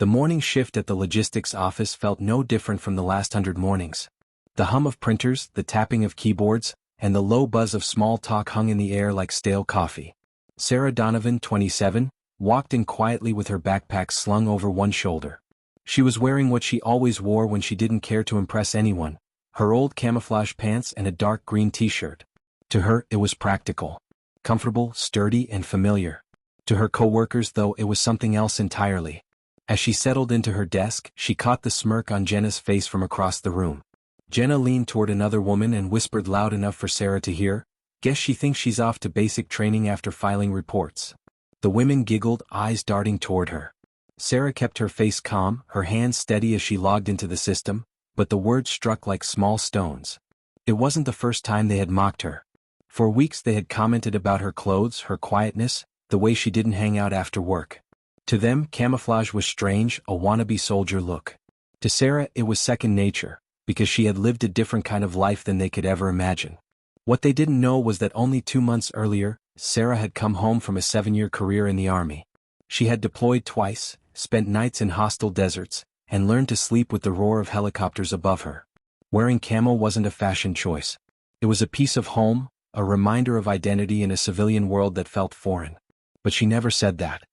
The morning shift at the logistics office felt no different from the last 100 mornings. The hum of printers, the tapping of keyboards, and the low buzz of small talk hung in the air like stale coffee. Sarah Donovan, 27, walked in quietly with her backpack slung over one shoulder. She was wearing what she always wore when she didn't care to impress anyone, her old camouflage pants and a dark green t-shirt. To her, it was practical, comfortable, sturdy, and familiar. To her coworkers, though, it was something else entirely. As she settled into her desk, she caught the smirk on Jenna's face from across the room. Jenna leaned toward another woman and whispered loud enough for Sarah to hear, "Guess she thinks she's off to basic training after filing reports." The women giggled, eyes darting toward her. Sarah kept her face calm, her hands steady as she logged into the system, but the words struck like small stones. It wasn't the first time they had mocked her. For weeks they had commented about her clothes, her quietness, the way she didn't hang out after work. To them, camouflage was strange, a wannabe soldier look. To Sarah, it was second nature, because she had lived a different kind of life than they could ever imagine. What they didn't know was that only 2 months earlier, Sarah had come home from a 7-year career in the Army. She had deployed twice, spent nights in hostile deserts, and learned to sleep with the roar of helicopters above her. Wearing camo wasn't a fashion choice. It was a piece of home, a reminder of identity in a civilian world that felt foreign. But she never said that.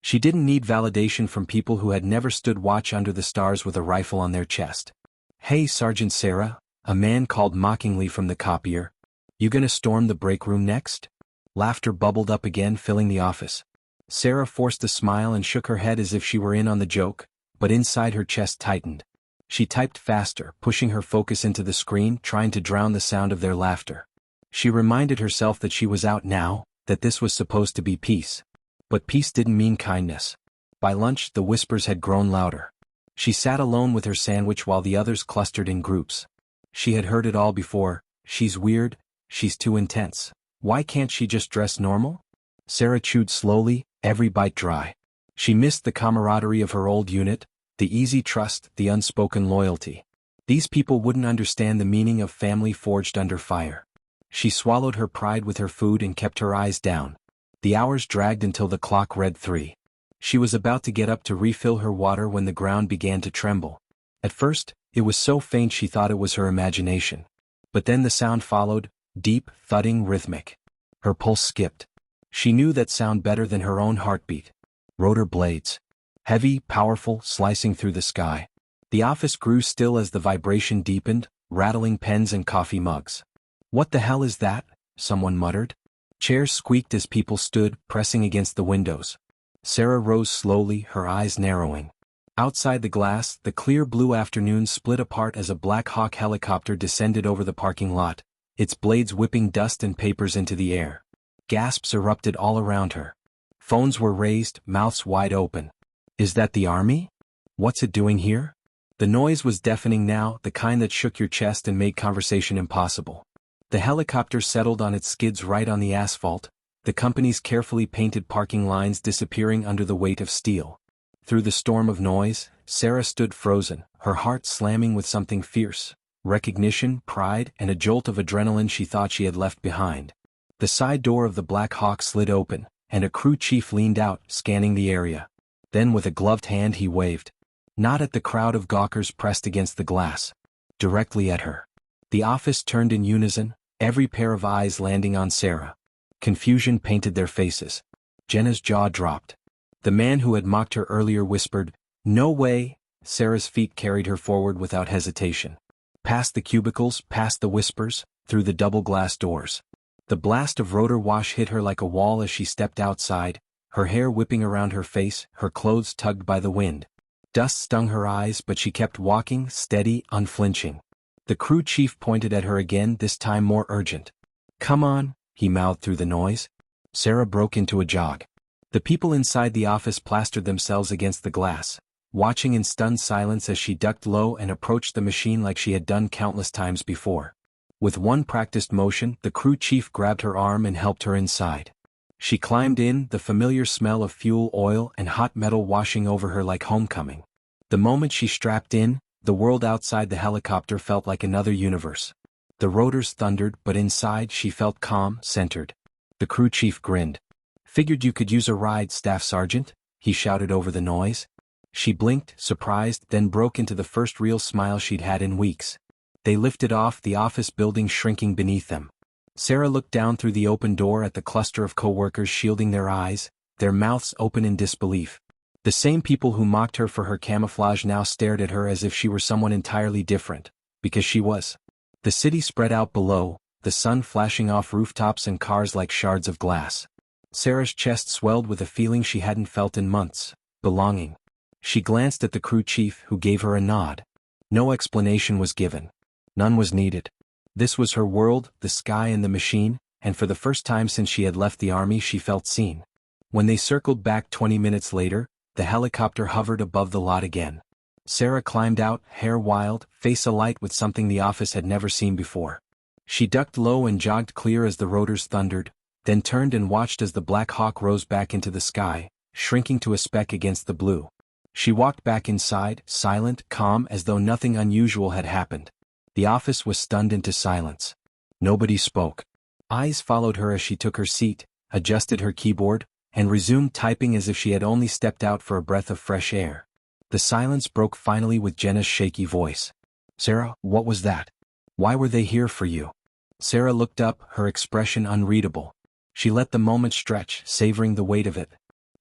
She didn't need validation from people who had never stood watch under the stars with a rifle on their chest. "Hey, Sergeant Sarah," a man called mockingly from the copier. "You gonna storm the break room next?" Laughter bubbled up again, filling the office. Sarah forced a smile and shook her head as if she were in on the joke, but inside her chest tightened. She typed faster, pushing her focus into the screen, trying to drown the sound of their laughter. She reminded herself that she was out now, that this was supposed to be peace. But peace didn't mean kindness. By lunch, the whispers had grown louder. She sat alone with her sandwich while the others clustered in groups. She had heard it all before. "She's weird, she's too intense. Why can't she just dress normal?" Sarah chewed slowly, every bite dry. She missed the camaraderie of her old unit, the easy trust, the unspoken loyalty. These people wouldn't understand the meaning of family forged under fire. She swallowed her pride with her food and kept her eyes down. The hours dragged until the clock read 3. She was about to get up to refill her water when the ground began to tremble. At first, it was so faint she thought it was her imagination. But then the sound followed, deep, thudding, rhythmic. Her pulse skipped. She knew that sound better than her own heartbeat. Rotor blades. Heavy, powerful, slicing through the sky. The office grew still as the vibration deepened, rattling pens and coffee mugs. "What the hell is that?" someone muttered. Chairs squeaked as people stood, pressing against the windows. Sarah rose slowly, her eyes narrowing. Outside the glass, the clear blue afternoon split apart as a Black Hawk helicopter descended over the parking lot, its blades whipping dust and papers into the air. Gasps erupted all around her. Phones were raised, mouths wide open. "Is that the Army? What's it doing here?" The noise was deafening now, the kind that shook your chest and made conversation impossible. The helicopter settled on its skids right on the asphalt, the company's carefully painted parking lines disappearing under the weight of steel. Through the storm of noise, Sarah stood frozen, her heart slamming with something fierce, recognition, pride, and a jolt of adrenaline she thought she had left behind. The side door of the Black Hawk slid open, and a crew chief leaned out, scanning the area. Then with a gloved hand he waved. Not at the crowd of gawkers pressed against the glass. Directly at her. The office turned in unison, every pair of eyes landing on Sarah. Confusion painted their faces. Jenna's jaw dropped. The man who had mocked her earlier whispered, "No way." Sarah's feet carried her forward without hesitation. Past the cubicles, past the whispers, through the double glass doors. The blast of rotor wash hit her like a wall as she stepped outside, her hair whipping around her face, her clothes tugged by the wind. Dust stung her eyes, but she kept walking, steady, unflinching. The crew chief pointed at her again, this time more urgent. "Come on," he mouthed through the noise. Sarah broke into a jog. The people inside the office plastered themselves against the glass, watching in stunned silence as she ducked low and approached the machine like she had done countless times before. With one practiced motion, the crew chief grabbed her arm and helped her inside. She climbed in, the familiar smell of fuel oil and hot metal washing over her like homecoming. The moment she strapped in, the world outside the helicopter felt like another universe. The rotors thundered, but inside she felt calm, centered. The crew chief grinned. "Figured you could use a ride, Staff Sergeant," he shouted over the noise. She blinked, surprised, then broke into the first real smile she'd had in weeks. They lifted off, the office building shrinking beneath them. Sarah looked down through the open door at the cluster of co-workers shielding their eyes, their mouths open in disbelief. The same people who mocked her for her camouflage now stared at her as if she were someone entirely different, because she was. The city spread out below, the sun flashing off rooftops and cars like shards of glass. Sarah's chest swelled with a feeling she hadn't felt in months: belonging. She glanced at the crew chief, who gave her a nod. No explanation was given. None was needed. This was her world, the sky and the machine, and for the first time since she had left the army she felt seen. When they circled back 20 minutes later, the helicopter hovered above the lot again. Sarah climbed out, hair wild, face alight with something the office had never seen before. She ducked low and jogged clear as the rotors thundered, then turned and watched as the Black Hawk rose back into the sky, shrinking to a speck against the blue. She walked back inside, silent, calm, as though nothing unusual had happened. The office was stunned into silence. Nobody spoke. Eyes followed her as she took her seat, adjusted her keyboard, and resumed typing as if she had only stepped out for a breath of fresh air. The silence broke finally with Jenna's shaky voice. "Sarah, what was that? Why were they here for you?" Sarah looked up, her expression unreadable. She let the moment stretch, savoring the weight of it.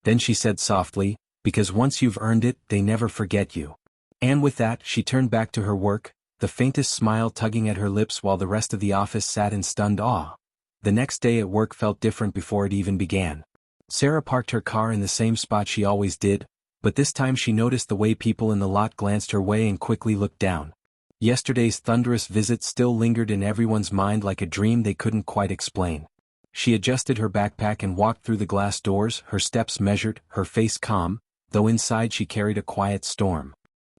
Then she said softly, "Because once you've earned it, they never forget you." And with that, she turned back to her work, the faintest smile tugging at her lips while the rest of the office sat in stunned awe. The next day at work felt different before it even began. Sarah parked her car in the same spot she always did, but this time she noticed the way people in the lot glanced her way and quickly looked down. Yesterday's thunderous visit still lingered in everyone's mind like a dream they couldn't quite explain. She adjusted her backpack and walked through the glass doors, her steps measured, her face calm, though inside she carried a quiet storm.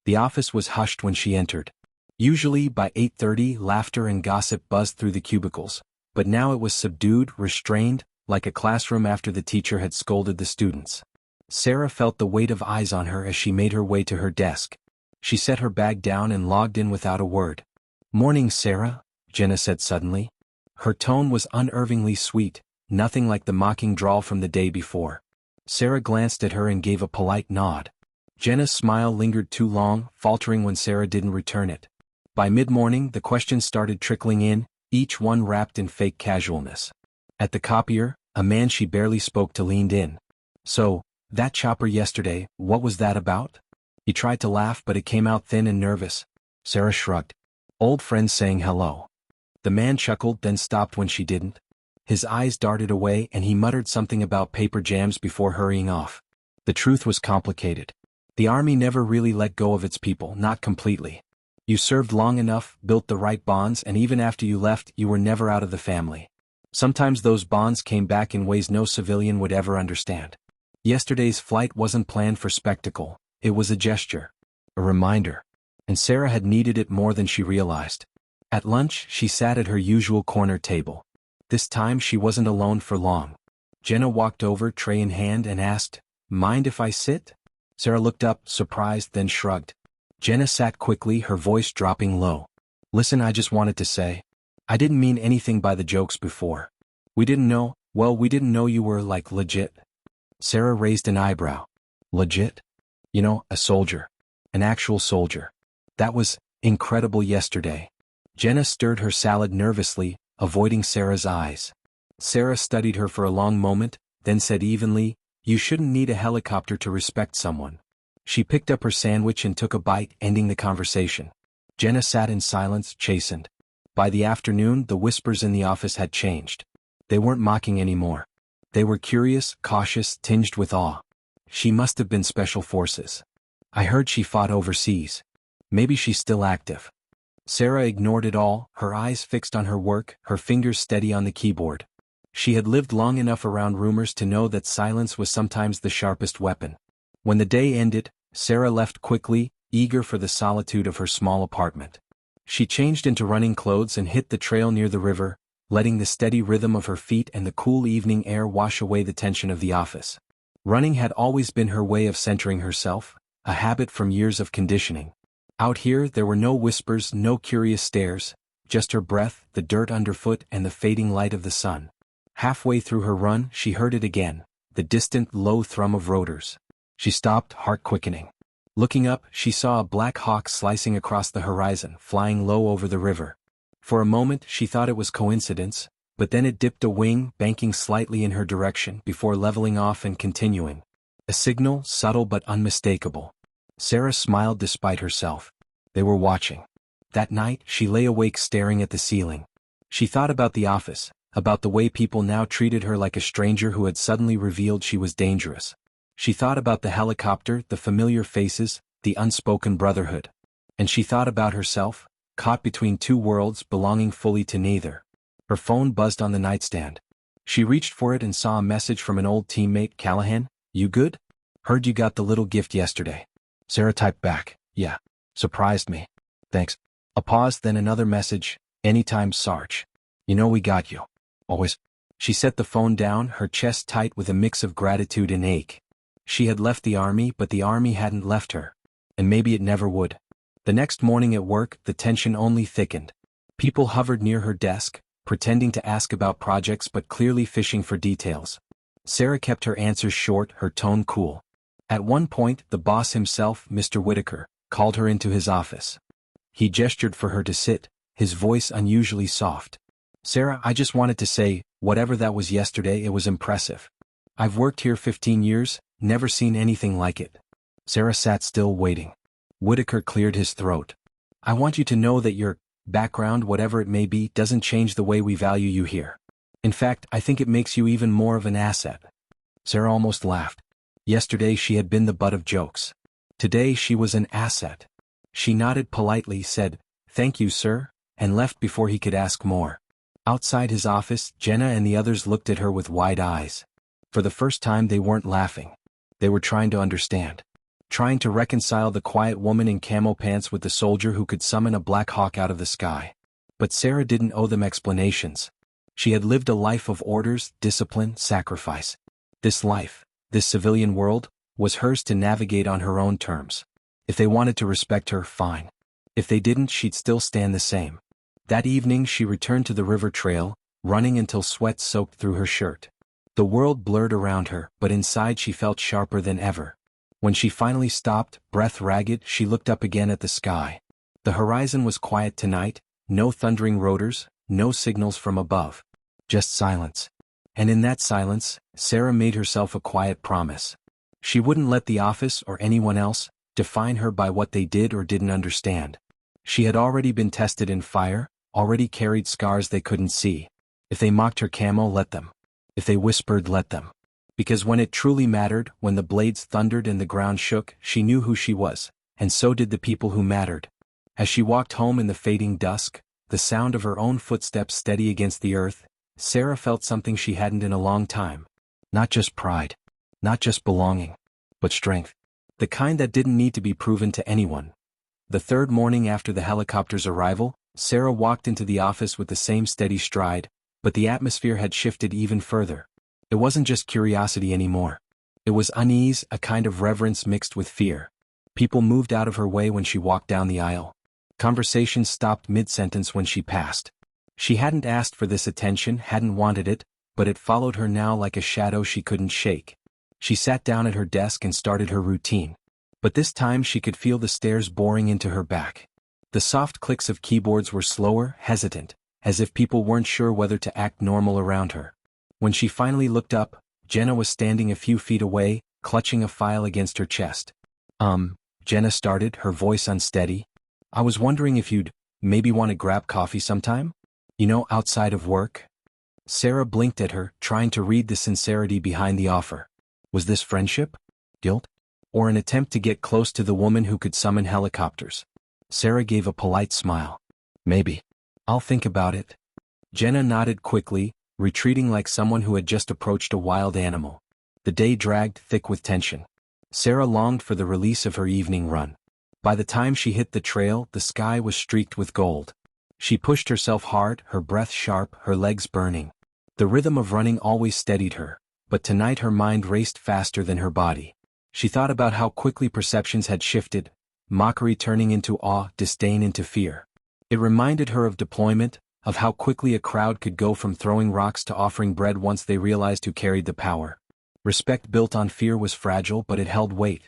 The office was hushed when she entered. Usually by 8:30 laughter and gossip buzzed through the cubicles, but now it was subdued, restrained, like a classroom after the teacher had scolded the students. Sarah felt the weight of eyes on her as she made her way to her desk. She set her bag down and logged in without a word. "Morning, Sarah," Jenna said suddenly. Her tone was unervingly sweet, nothing like the mocking drawl from the day before. Sarah glanced at her and gave a polite nod. Jenna's smile lingered too long, faltering when Sarah didn't return it. By mid-morning the questions started trickling in, each one wrapped in fake casualness. At the copier, a man she barely spoke to leaned in. "So, that chopper yesterday, what was that about?" He tried to laugh but it came out thin and nervous. Sarah shrugged. "Old friends saying hello." The man chuckled, then stopped when she didn't. His eyes darted away and he muttered something about paper jams before hurrying off. The truth was complicated. The army never really let go of its people, not completely. You served long enough, built the right bonds, and even after you left, you were never out of the family. Sometimes those bonds came back in ways no civilian would ever understand. Yesterday's flight wasn't planned for spectacle, it was a gesture. A reminder. And Sarah had needed it more than she realized. At lunch, she sat at her usual corner table. This time she wasn't alone for long. Jenna walked over, tray in hand, and asked, "Mind if I sit?" Sarah looked up, surprised, then shrugged. Jenna sat quickly, her voice dropping low. "Listen, I just wanted to say, I didn't mean anything by the jokes before. We didn't know you were, like, legit." Sarah raised an eyebrow. "Legit? You know, a soldier. An actual soldier. That was incredible yesterday." Jenna stirred her salad nervously, avoiding Sarah's eyes. Sarah studied her for a long moment, then said evenly, "You shouldn't need a helicopter to respect someone." She picked up her sandwich and took a bite, ending the conversation. Jenna sat in silence, chastened. By the afternoon, the whispers in the office had changed. They weren't mocking anymore. They were curious, cautious, tinged with awe. She must have been special forces. "I heard she fought overseas. Maybe she's still active." Sarah ignored it all, her eyes fixed on her work, her fingers steady on the keyboard. She had lived long enough around rumors to know that silence was sometimes the sharpest weapon. When the day ended, Sarah left quickly, eager for the solitude of her small apartment. She changed into running clothes and hit the trail near the river, letting the steady rhythm of her feet and the cool evening air wash away the tension of the office. Running had always been her way of centering herself, a habit from years of conditioning. Out here there were no whispers, no curious stares, just her breath, the dirt underfoot, and the fading light of the sun. Halfway through her run, she heard it again, the distant, low thrum of rotors. She stopped, heart quickening. Looking up, she saw a black hawk slicing across the horizon, flying low over the river. For a moment she thought it was coincidence, but then it dipped a wing, banking slightly in her direction before leveling off and continuing. A signal, subtle but unmistakable. Sarah smiled despite herself. They were watching. That night, she lay awake staring at the ceiling. She thought about the office, about the way people now treated her like a stranger who had suddenly revealed she was dangerous. She thought about the helicopter, the familiar faces, the unspoken brotherhood. And she thought about herself, caught between two worlds belonging fully to neither. Her phone buzzed on the nightstand. She reached for it and saw a message from an old teammate. "Callahan, you good? Heard you got the little gift yesterday." Sarah typed back, "Yeah. Surprised me. Thanks." A pause, then another message, "Anytime, Sarge. You know we got you. Always." She set the phone down, her chest tight with a mix of gratitude and ache. She had left the army, but the army hadn't left her. And maybe it never would. The next morning at work, the tension only thickened. People hovered near her desk, pretending to ask about projects but clearly fishing for details. Sarah kept her answers short, her tone cool. At one point, the boss himself, Mr. Whitaker, called her into his office. He gestured for her to sit, his voice unusually soft. "Sarah, I just wanted to say, whatever that was yesterday, it was impressive. I've worked here 15 years, never seen anything like it." Sarah sat still waiting. Whitaker cleared his throat. "I want you to know that your background, whatever it may be, doesn't change the way we value you here. In fact, I think it makes you even more of an asset." Sarah almost laughed. Yesterday she had been the butt of jokes. Today she was an asset. She nodded politely, said, "Thank you, sir," and left before he could ask more. Outside his office, Jenna and the others looked at her with wide eyes. For the first time they weren't laughing. They were trying to understand. Trying to reconcile the quiet woman in camo pants with the soldier who could summon a Black Hawk out of the sky. But Sarah didn't owe them explanations. She had lived a life of orders, discipline, sacrifice. This life, this civilian world, was hers to navigate on her own terms. If they wanted to respect her, fine. If they didn't, she'd still stand the same. That evening she returned to the river trail, running until sweat soaked through her shirt. The world blurred around her, but inside she felt sharper than ever. When she finally stopped, breath ragged, she looked up again at the sky. The horizon was quiet tonight, no thundering rotors, no signals from above. Just silence. And in that silence, Sarah made herself a quiet promise. She wouldn't let the office or anyone else define her by what they did or didn't understand. She had already been tested in fire, already carried scars they couldn't see. If they mocked her camo, let them. If they whispered, let them. Because when it truly mattered, when the blades thundered and the ground shook, she knew who she was, and so did the people who mattered. As she walked home in the fading dusk, the sound of her own footsteps steady against the earth, Sarah felt something she hadn't in a long time. Not just pride. Not just belonging. But strength. The kind that didn't need to be proven to anyone. The third morning after the helicopter's arrival, Sarah walked into the office with the same steady stride, but the atmosphere had shifted even further. It wasn't just curiosity anymore. It was unease, a kind of reverence mixed with fear. People moved out of her way when she walked down the aisle. Conversations stopped mid-sentence when she passed. She hadn't asked for this attention, hadn't wanted it, but it followed her now like a shadow she couldn't shake. She sat down at her desk and started her routine. But this time she could feel the stairs boring into her back. The soft clicks of keyboards were slower, hesitant, as if people weren't sure whether to act normal around her. When she finally looked up, Jenna was standing a few feet away, clutching a file against her chest. Jenna started, her voice unsteady. "I was wondering if you'd maybe want to grab coffee sometime? You know, outside of work?" Sarah blinked at her, trying to read the sincerity behind the offer. Was this friendship? Guilt? Or an attempt to get close to the woman who could summon helicopters? Sarah gave a polite smile. "Maybe. I'll think about it." Jenna nodded quickly, retreating like someone who had just approached a wild animal. The day dragged, thick with tension. Sarah longed for the release of her evening run. By the time she hit the trail, the sky was streaked with gold. She pushed herself hard, her breath sharp, her legs burning. The rhythm of running always steadied her, but tonight her mind raced faster than her body. She thought about how quickly perceptions had shifted, mockery turning into awe, disdain into fear. It reminded her of deployment, of how quickly a crowd could go from throwing rocks to offering bread once they realized who carried the power. Respect built on fear was fragile, but it held weight.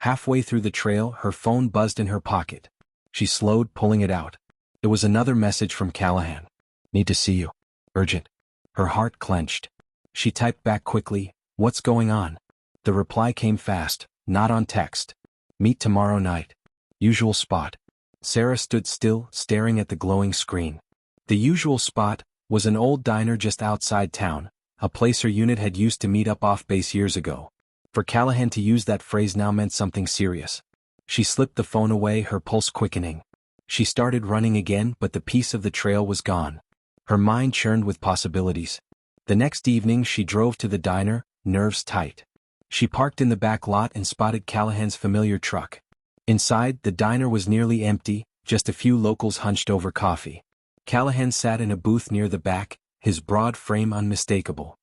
Halfway through the trail, her phone buzzed in her pocket. She slowed, pulling it out. It was another message from Callahan. Need to see you. Urgent. Her heart clenched. She typed back quickly, "What's going on?" The reply came fast, not on text. "Meet tomorrow night. Usual spot." Sarah stood still, staring at the glowing screen. The usual spot was an old diner just outside town, a place her unit had used to meet up off base years ago. For Callahan to use that phrase now meant something serious. She slipped the phone away, her pulse quickening. She started running again, but the piece of the trail was gone. Her mind churned with possibilities. The next evening she drove to the diner, nerves tight. She parked in the back lot and spotted Callahan's familiar truck. Inside, the diner was nearly empty, just a few locals hunched over coffee. Callahan sat in a booth near the back, his broad frame unmistakable.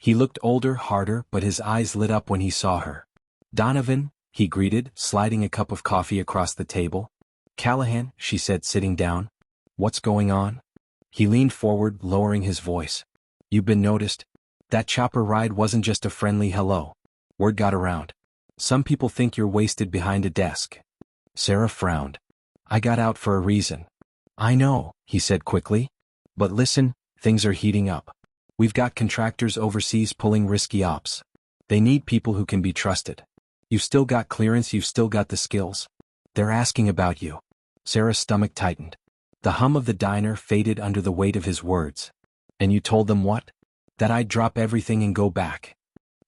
He looked older, harder, but his eyes lit up when he saw her. "Donovan," he greeted, sliding a cup of coffee across the table. "Callahan," she said, sitting down. "What's going on?" He leaned forward, lowering his voice. "You've been noticed? That chopper ride wasn't just a friendly hello. Word got around. Some people think you're wasted behind a desk." Sarah frowned. "I got out for a reason." "I know," he said quickly. "But listen, things are heating up. We've got contractors overseas pulling risky ops. They need people who can be trusted. You've still got clearance, you've still got the skills. They're asking about you." Sarah's stomach tightened. The hum of the diner faded under the weight of his words. "And you told them what?" "That I'd drop everything and go back."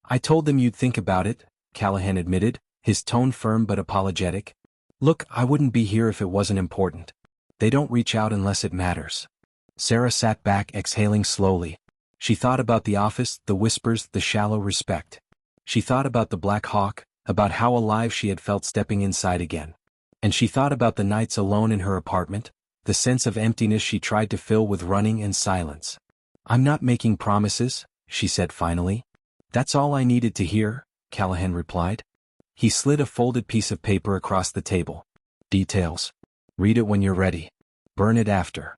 "I told them you'd think about it," Callahan admitted, his tone firm but apologetic. "Look, I wouldn't be here if it wasn't important. They don't reach out unless it matters." Sarah sat back, exhaling slowly. She thought about the office, the whispers, the shallow respect. She thought about the Black Hawk, about how alive she had felt stepping inside again. And she thought about the nights alone in her apartment, the sense of emptiness she tried to fill with running and silence. "I'm not making promises," she said finally. "That's all I needed to hear," Callahan replied. He slid a folded piece of paper across the table. "Details. Read it when you're ready. Burn it after."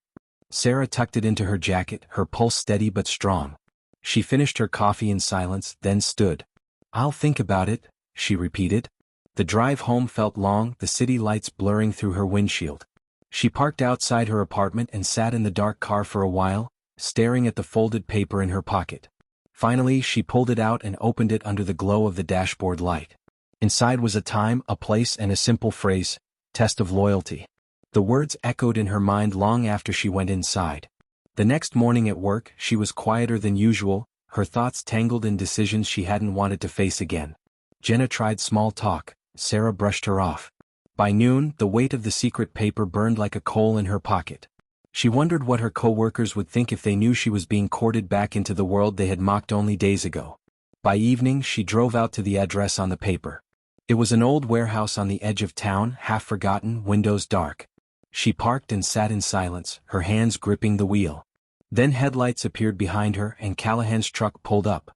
Sarah tucked it into her jacket, her pulse steady but strong. She finished her coffee in silence, then stood. "I'll think about it," she repeated. The drive home felt long, the city lights blurring through her windshield. She parked outside her apartment and sat in the dark car for a while, staring at the folded paper in her pocket. Finally, she pulled it out and opened it under the glow of the dashboard light. Inside was a time, a place, and a simple phrase: "Test of loyalty." The words echoed in her mind long after she went inside. The next morning at work, she was quieter than usual, her thoughts tangled in decisions she hadn't wanted to face again. Jenna tried small talk. Sarah brushed her off. By noon, the weight of the secret paper burned like a coal in her pocket. She wondered what her co-workers would think if they knew she was being courted back into the world they had mocked only days ago. By evening, she drove out to the address on the paper. It was an old warehouse on the edge of town, half forgotten, windows dark. She parked and sat in silence, her hands gripping the wheel. Then headlights appeared behind her and Callahan's truck pulled up.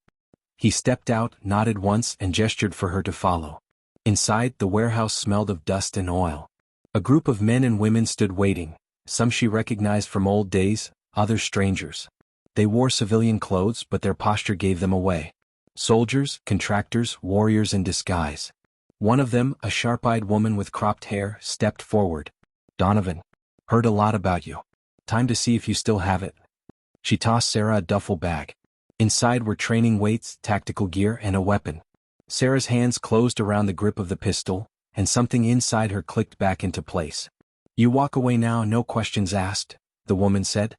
He stepped out, nodded once, and gestured for her to follow. Inside, the warehouse smelled of dust and oil. A group of men and women stood waiting, some she recognized from old days, others strangers. They wore civilian clothes, but their posture gave them away. Soldiers, contractors, warriors in disguise. One of them, a sharp-eyed woman with cropped hair, stepped forward. "Donovan. Heard a lot about you. Time to see if you still have it." She tossed Sarah a duffel bag. Inside were training weights, tactical gear, and a weapon. Sarah's hands closed around the grip of the pistol, and something inside her clicked back into place. "You walk away now, no questions asked," the woman said.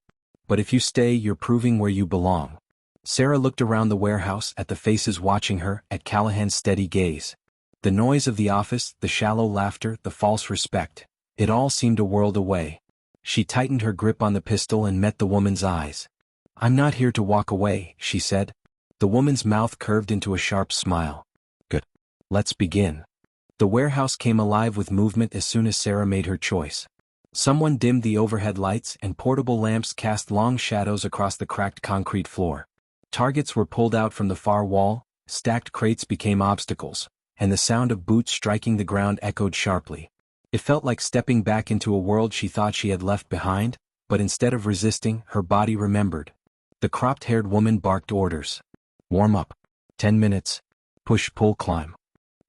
"But if you stay, you're proving where you belong." Sarah looked around the warehouse, at the faces watching her, at Callahan's steady gaze. The noise of the office, the shallow laughter, the false respect. It all seemed a world away. She tightened her grip on the pistol and met the woman's eyes. "I'm not here to walk away," she said. The woman's mouth curved into a sharp smile. "Good. Let's begin." The warehouse came alive with movement as soon as Sarah made her choice. Someone dimmed the overhead lights and portable lamps cast long shadows across the cracked concrete floor. Targets were pulled out from the far wall, stacked crates became obstacles, and the sound of boots striking the ground echoed sharply. It felt like stepping back into a world she thought she had left behind, but instead of resisting, her body remembered. The cropped-haired woman barked orders. "Warm up. 10 minutes. Push, pull, climb."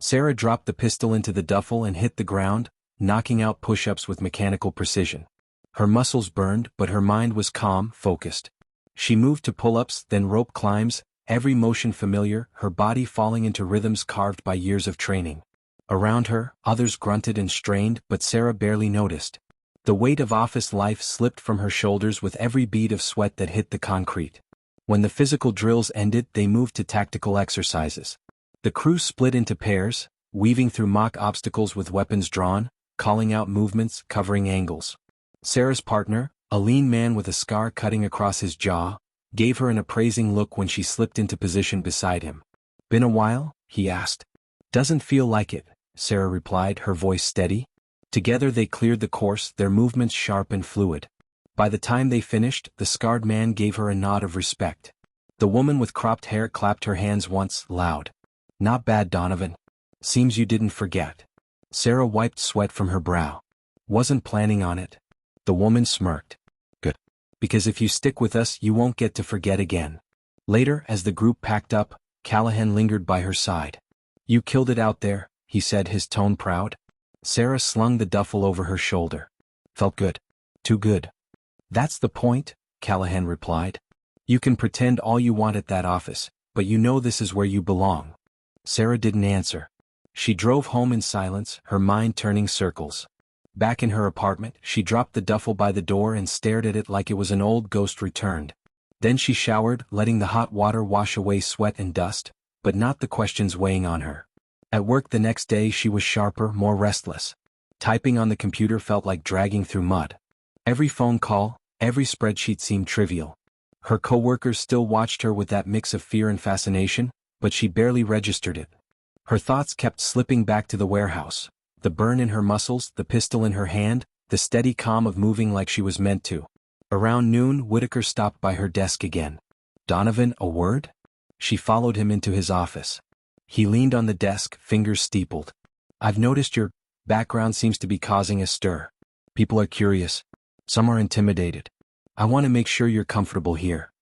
Sarah dropped the pistol into the duffel and hit the ground, knocking out push-ups with mechanical precision. Her muscles burned, but her mind was calm, focused. She moved to pull-ups, then rope climbs, every motion familiar, her body falling into rhythms carved by years of training. Around her, others grunted and strained, but Sarah barely noticed. The weight of office life slipped from her shoulders with every bead of sweat that hit the concrete. When the physical drills ended, they moved to tactical exercises. The crew split into pairs, weaving through mock obstacles with weapons drawn, calling out movements, covering angles. Sarah's partner, a lean man with a scar cutting across his jaw, gave her an appraising look when she slipped into position beside him. "Been a while?" he asked. "Doesn't feel like it," Sarah replied, her voice steady. Together they cleared the course, their movements sharp and fluid. By the time they finished, the scarred man gave her a nod of respect. The woman with cropped hair clapped her hands once, loud. "Not bad, Donovan. Seems you didn't forget." Sarah wiped sweat from her brow. "Wasn't planning on it." The woman smirked. "Good. Because if you stick with us, you won't get to forget again." Later, as the group packed up, Callahan lingered by her side. "You killed it out there," he said, his tone proud. Sarah slung the duffel over her shoulder. "Felt good. Too good." "That's the point," Callahan replied. "You can pretend all you want at that office, but you know this is where you belong." Sarah didn't answer. She drove home in silence, her mind turning circles. Back in her apartment, she dropped the duffel by the door and stared at it like it was an old ghost returned. Then she showered, letting the hot water wash away sweat and dust, but not the questions weighing on her. At work the next day she was sharper, more restless. Typing on the computer felt like dragging through mud. Every phone call, every spreadsheet seemed trivial. Her coworkers still watched her with that mix of fear and fascination, but she barely registered it. Her thoughts kept slipping back to the warehouse. The burn in her muscles, the pistol in her hand, the steady calm of moving like she was meant to. Around noon, Whitaker stopped by her desk again. "Donovan, a word?" She followed him into his office. He leaned on the desk, fingers steepled. "I've noticed your background seems to be causing a stir. People are curious. Some are intimidated. I want to make sure you're comfortable here."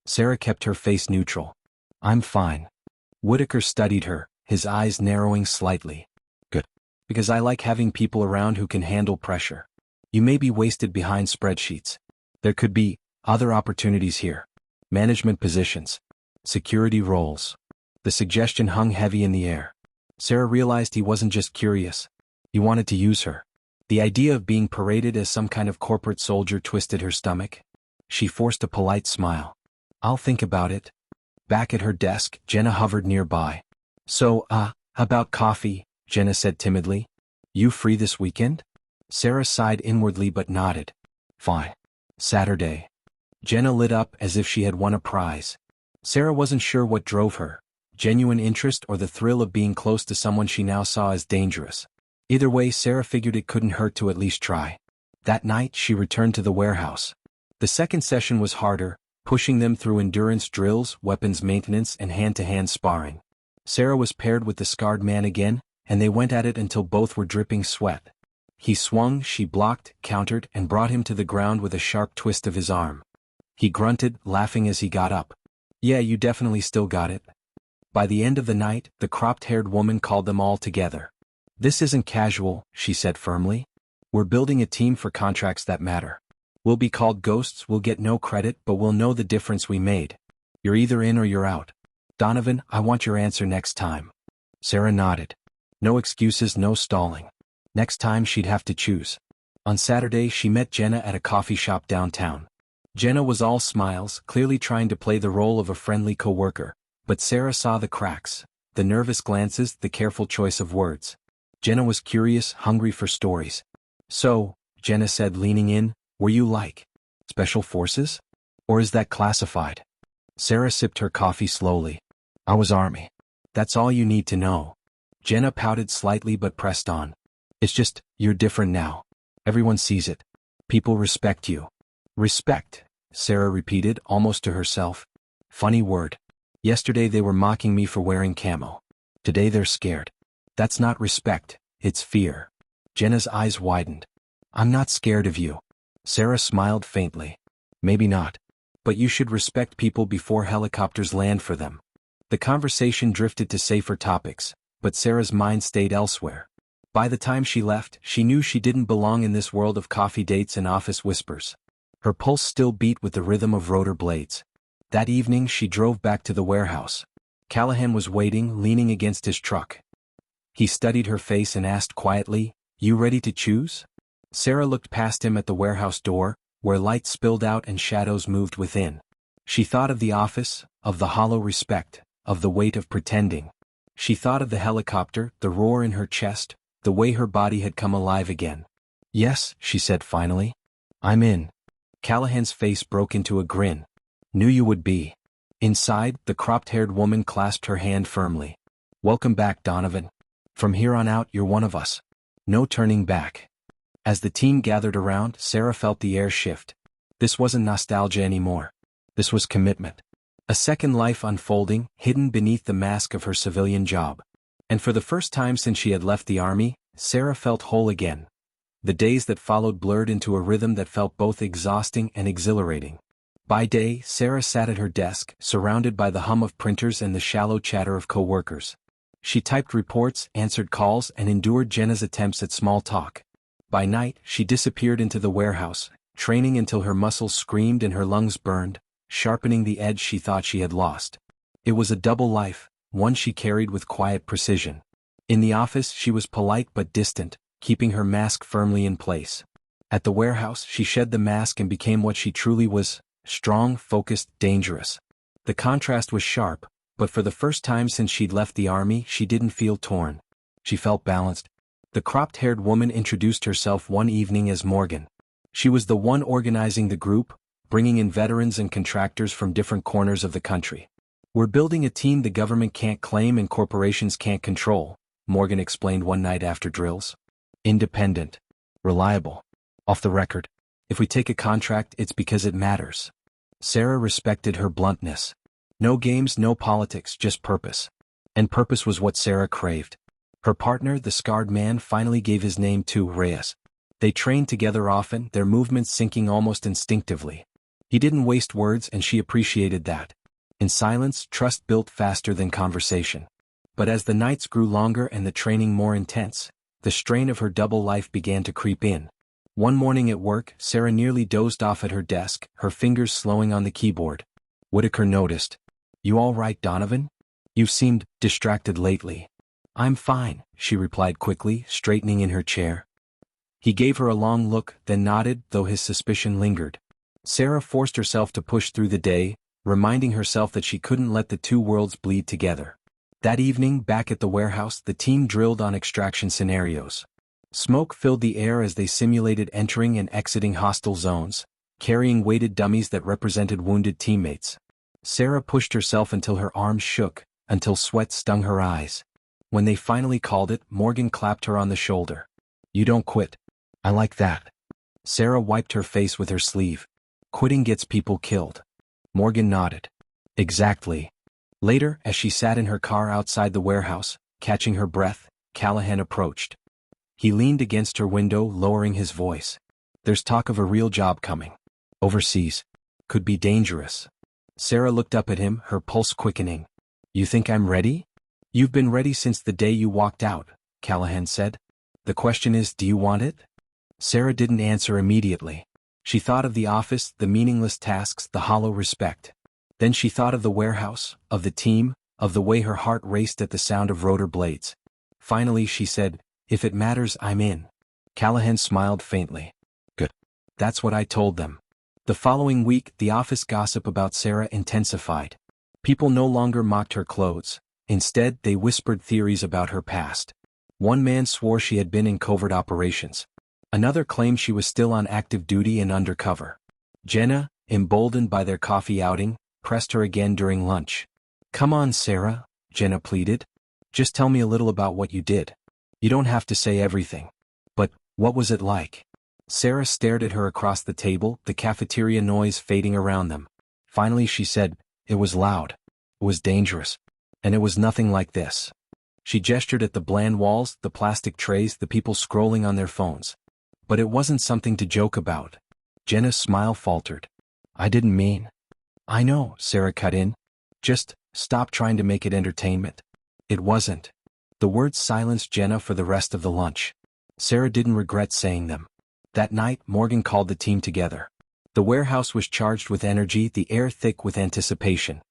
Sarah kept her face neutral. "I'm fine." Whitaker studied her, his eyes narrowing slightly. "Good. Because I like having people around who can handle pressure. You may be wasted behind spreadsheets. There could be other opportunities here. Management positions. Security roles." The suggestion hung heavy in the air. Sarah realized he wasn't just curious. He wanted to use her. The idea of being paraded as some kind of corporate soldier twisted her stomach. She forced a polite smile. "I'll think about it." Back at her desk, Jenna hovered nearby. "So, about coffee," Jenna said timidly. "You free this weekend?" Sarah sighed inwardly but nodded. "Fine. Saturday." Jenna lit up as if she had won a prize. Sarah wasn't sure what drove her, genuine interest or the thrill of being close to someone she now saw as dangerous. Either way, Sarah figured it couldn't hurt to at least try. That night, she returned to the warehouse. The second session was harder, pushing them through endurance drills, weapons maintenance, and hand-to-hand sparring. Sarah was paired with the scarred man again, and they went at it until both were dripping sweat. He swung, she blocked, countered, and brought him to the ground with a sharp twist of his arm. He grunted, laughing as he got up. "Yeah, you definitely still got it." By the end of the night, the cropped-haired woman called them all together. "This isn't casual," she said firmly. "We're building a team for contracts that matter. We'll be called ghosts, we'll get no credit, but we'll know the difference we made. You're either in or you're out. Donovan, I want your answer next time." Sarah nodded. No excuses, no stalling. Next time she'd have to choose. On Saturday, she met Jenna at a coffee shop downtown. Jenna was all smiles, clearly trying to play the role of a friendly coworker. But Sarah saw the cracks, the nervous glances, the careful choice of words. Jenna was curious, hungry for stories. "So," Jenna said, leaning in, "were you like Special Forces? Or is that classified?" Sarah sipped her coffee slowly. "I was Army. That's all you need to know." Jenna pouted slightly but pressed on. "It's just, you're different now. Everyone sees it. People respect you." "Respect," Sarah repeated, almost to herself. Funny word. Yesterday they were mocking me for wearing camo. Today they're scared. That's not respect, it's fear. Jenna's eyes widened. "I'm not scared of you." Sarah smiled faintly. "Maybe not. But you should respect people before helicopters land for them." The conversation drifted to safer topics. but Sarah's mind stayed elsewhere. By the time she left, she knew she didn't belong in this world of coffee dates and office whispers. Her pulse still beat with the rhythm of rotor blades. That evening she drove back to the warehouse. Callahan was waiting, leaning against his truck. He studied her face and asked quietly, "You ready to choose?" Sarah looked past him at the warehouse door, where light spilled out and shadows moved within. She thought of the office, of the hollow respect, of the weight of pretending. She thought of the helicopter, the roar in her chest, the way her body had come alive again. "Yes," she said finally. "I'm in." Callahan's face broke into a grin. "Knew you would be." Inside, the cropped-haired woman clasped her hand firmly. "Welcome back, Donovan. From here on out you're one of us. No turning back." As the team gathered around, Sarah felt the air shift. This wasn't nostalgia anymore. This was commitment. A second life unfolding, hidden beneath the mask of her civilian job. And for the first time since she had left the army, Sarah felt whole again. The days that followed blurred into a rhythm that felt both exhausting and exhilarating. By day, Sarah sat at her desk, surrounded by the hum of printers and the shallow chatter of co-workers. She typed reports, answered calls, and endured Jenna's attempts at small talk. By night, she disappeared into the warehouse, training until her muscles screamed and her lungs burned, sharpening the edge she thought she had lost. It was a double life, one she carried with quiet precision. In the office, she was polite but distant, keeping her mask firmly in place. At the warehouse, she shed the mask and became what she truly was: strong, focused, dangerous. The contrast was sharp, but for the first time since she'd left the army, she didn't feel torn. She felt balanced. The cropped-haired woman introduced herself one evening as Morgan. She was the one organizing the group, bringing in veterans and contractors from different corners of the country. "We're building a team the government can't claim and corporations can't control," Morgan explained one night after drills. "Independent. Reliable. Off the record. If we take a contract, it's because it matters." Sarah respected her bluntness. No games, no politics, just purpose. And purpose was what Sarah craved. Her partner, the scarred man, finally gave his name to Reyes. They trained together often, their movements syncing almost instinctively. He didn't waste words, and she appreciated that. In silence, trust built faster than conversation. But as the nights grew longer and the training more intense, the strain of her double life began to creep in. One morning at work, Sarah nearly dozed off at her desk, her fingers slowing on the keyboard. Whitaker noticed. "You all right, Donovan? You've seemed distracted lately." "I'm fine," she replied quickly, straightening in her chair. He gave her a long look, then nodded, though his suspicion lingered. Sarah forced herself to push through the day, reminding herself that she couldn't let the two worlds bleed together. That evening, back at the warehouse, the team drilled on extraction scenarios. Smoke filled the air as they simulated entering and exiting hostile zones, carrying weighted dummies that represented wounded teammates. Sarah pushed herself until her arms shook, until sweat stung her eyes. When they finally called it, Morgan clapped her on the shoulder. "You don't quit. I like that." Sarah wiped her face with her sleeve. "Quitting gets people killed." Morgan nodded. "Exactly." Later, as she sat in her car outside the warehouse, catching her breath, Callahan approached. He leaned against her window, lowering his voice. "There's talk of a real job coming. Overseas. Could be dangerous." Sarah looked up at him, her pulse quickening. "You think I'm ready?" "You've been ready since the day you walked out," Callahan said. "The question is, do you want it?" Sarah didn't answer immediately. She thought of the office, the meaningless tasks, the hollow respect. Then she thought of the warehouse, of the team, of the way her heart raced at the sound of rotor blades. Finally she said, "If it matters, I'm in." Callahan smiled faintly. "Good. That's what I told them." The following week, the office gossip about Sarah intensified. People no longer mocked her clothes. Instead, they whispered theories about her past. One man swore she had been in covert operations. Another claimed she was still on active duty and undercover. Jenna, emboldened by their coffee outing, pressed her again during lunch. "Come on, Sarah," Jenna pleaded. "Just tell me a little about what you did. You don't have to say everything. But, what was it like?" Sarah stared at her across the table, the cafeteria noise fading around them. Finally she said, "It was loud. It was dangerous. And it was nothing like this." She gestured at the bland walls, the plastic trays, the people scrolling on their phones. "But it wasn't something to joke about." Jenna's smile faltered. "I didn't mean." "I know," Sarah cut in. "Just, stop trying to make it entertainment. It wasn't." The words silenced Jenna for the rest of the lunch. Sarah didn't regret saying them. That night, Morgan called the team together. The warehouse was charged with energy, the air thick with anticipation.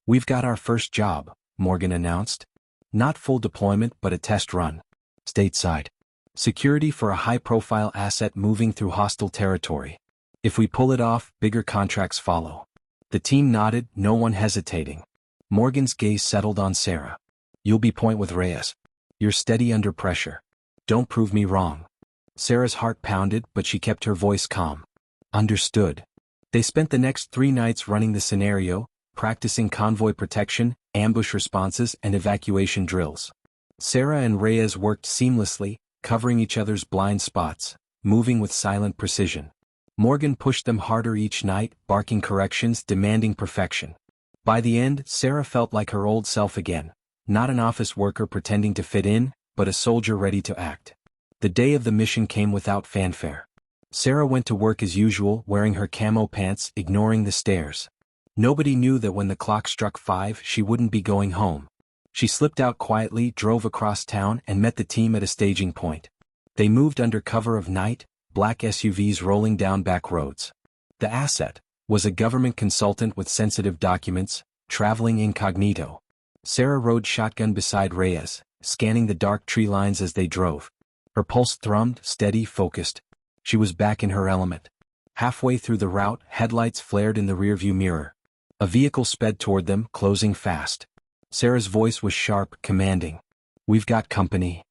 "We've got our first job," Morgan announced. "Not full deployment but a test run. Stateside. Security for a high-profile asset moving through hostile territory. If we pull it off, bigger contracts follow." The team nodded, no one hesitating. Morgan's gaze settled on Sarah. "You'll be point with Reyes. You're steady under pressure. Don't prove me wrong." Sarah's heart pounded, but she kept her voice calm. "Understood." They spent the next 3 nights running the scenario, practicing convoy protection, ambush responses, and evacuation drills. Sarah and Reyes worked seamlessly, covering each other's blind spots, moving with silent precision. Morgan pushed them harder each night, barking corrections, demanding perfection. By the end, Sarah felt like her old self again, not an office worker pretending to fit in, but a soldier ready to act. The day of the mission came without fanfare. Sarah went to work as usual, wearing her camo pants, ignoring the stares. Nobody knew that when the clock struck 5, she wouldn't be going home. She slipped out quietly, drove across town, and met the team at a staging point. They moved under cover of night, black SUVs rolling down back roads. The asset was a government consultant with sensitive documents, traveling incognito. Sarah rode shotgun beside Reyes, scanning the dark tree lines as they drove. Her pulse thrummed, steady, focused. She was back in her element. Halfway through the route, headlights flared in the rearview mirror. A vehicle sped toward them, closing fast. Sarah's voice was sharp, commanding. "We've got company."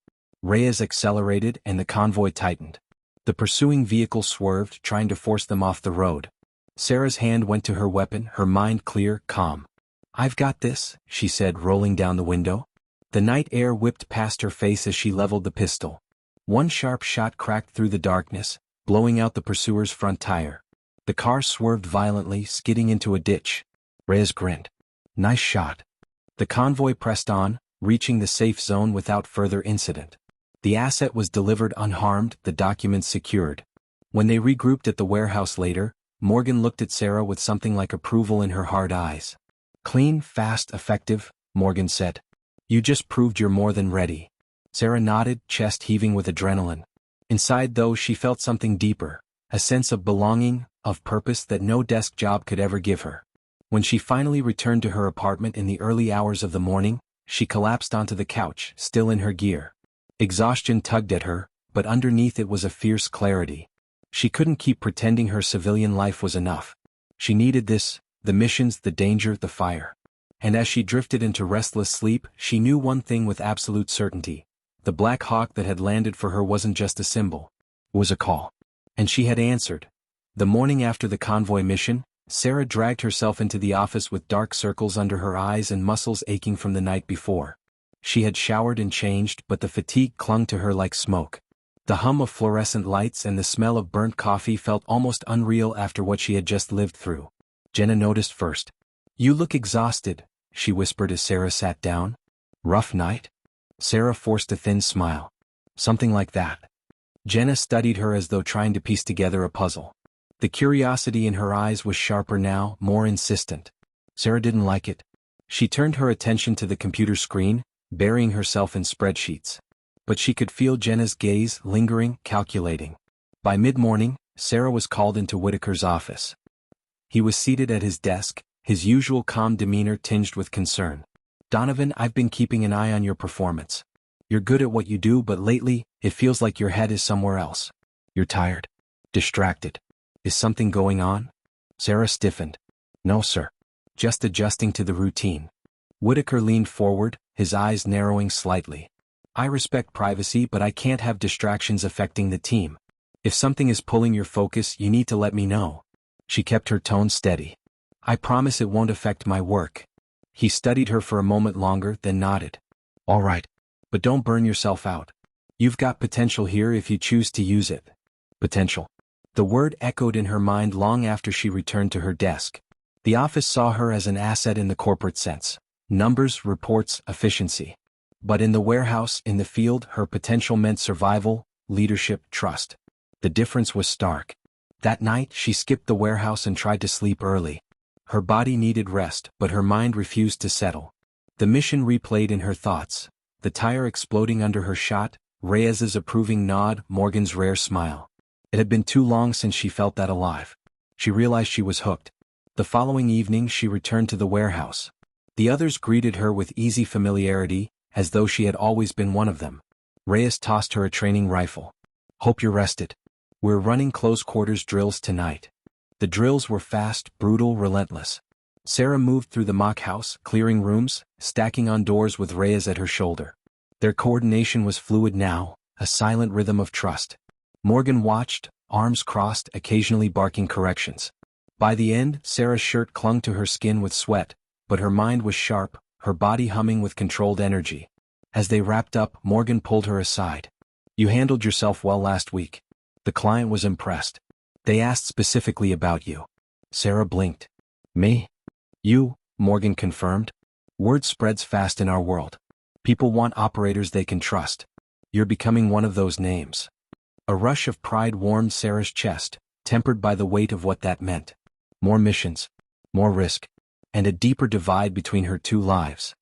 Reyes accelerated and the convoy tightened. The pursuing vehicle swerved, trying to force them off the road. Sarah's hand went to her weapon, her mind clear, calm. "I've got this," she said, rolling down the window. The night air whipped past her face as she leveled the pistol. One sharp shot cracked through the darkness, blowing out the pursuer's front tire. The car swerved violently, skidding into a ditch. Reyes grinned. "Nice shot." The convoy pressed on, reaching the safe zone without further incident. The asset was delivered unharmed, the documents secured. When they regrouped at the warehouse later, Morgan looked at Sarah with something like approval in her hard eyes. "Clean, fast, effective," Morgan said. "You just proved you're more than ready." Sarah nodded, chest heaving with adrenaline. Inside, though, she felt something deeper, a sense of belonging, of purpose that no desk job could ever give her. When she finally returned to her apartment in the early hours of the morning, she collapsed onto the couch, still in her gear. Exhaustion tugged at her, but underneath it was a fierce clarity. She couldn't keep pretending her civilian life was enough. She needed this, the missions, the danger, the fire. And as she drifted into restless sleep, she knew one thing with absolute certainty. The Black Hawk that had landed for her wasn't just a symbol. It was a call. And she had answered. The morning after the convoy mission, Sarah dragged herself into the office with dark circles under her eyes and muscles aching from the night before. She had showered and changed, but the fatigue clung to her like smoke. The hum of fluorescent lights and the smell of burnt coffee felt almost unreal after what she had just lived through. Jenna noticed first. "You look exhausted," she whispered as Sarah sat down. "Rough night?" Sarah forced a thin smile. "Something like that." Jenna studied her as though trying to piece together a puzzle. The curiosity in her eyes was sharper now, more insistent. Sarah didn't like it. She turned her attention to the computer screen, burying herself in spreadsheets. But she could feel Jenna's gaze, lingering, calculating. By mid-morning, Sarah was called into Whitaker's office. He was seated at his desk, his usual calm demeanor tinged with concern. "Donovan, I've been keeping an eye on your performance. You're good at what you do, but lately, it feels like your head is somewhere else. You're tired. Distracted. Is something going on?" Sarah stiffened. "No, sir. Just adjusting to the routine." Whitaker leaned forward, his eyes narrowing slightly. "I respect privacy, but I can't have distractions affecting the team. If something is pulling your focus, you need to let me know." She kept her tone steady. "I promise it won't affect my work." He studied her for a moment longer, then nodded. "All right. But don't burn yourself out. You've got potential here if you choose to use it." Potential. The word echoed in her mind long after she returned to her desk. The office saw her as an asset in the corporate sense. Numbers, reports, efficiency. But in the warehouse, in the field, her potential meant survival, leadership, trust. The difference was stark. That night, she skipped the warehouse and tried to sleep early. Her body needed rest, but her mind refused to settle. The mission replayed in her thoughts. the tire exploding under her shot, Reyes's approving nod, Morgan's rare smile. It had been too long since she felt that alive. She realized she was hooked. The following evening she returned to the warehouse. The others greeted her with easy familiarity, as though she had always been one of them. Reyes tossed her a training rifle. "Hope you're rested. We're running close-quarters drills tonight." The drills were fast, brutal, relentless. Sarah moved through the mock house, clearing rooms, stacking on doors with Reyes at her shoulder. Their coordination was fluid now, a silent rhythm of trust. Morgan watched, arms crossed, occasionally barking corrections. By the end, Sarah's shirt clung to her skin with sweat, but her mind was sharp, her body humming with controlled energy. As they wrapped up, Morgan pulled her aside. "You handled yourself well last week." The client was impressed. "They asked specifically about you." Sarah blinked. "Me?" "You," Morgan confirmed. "Word spreads fast in our world. People want operators they can trust. You're becoming one of those names." A rush of pride warmed Sarah's chest, tempered by the weight of what that meant. More missions, more risk, and a deeper divide between her two lives.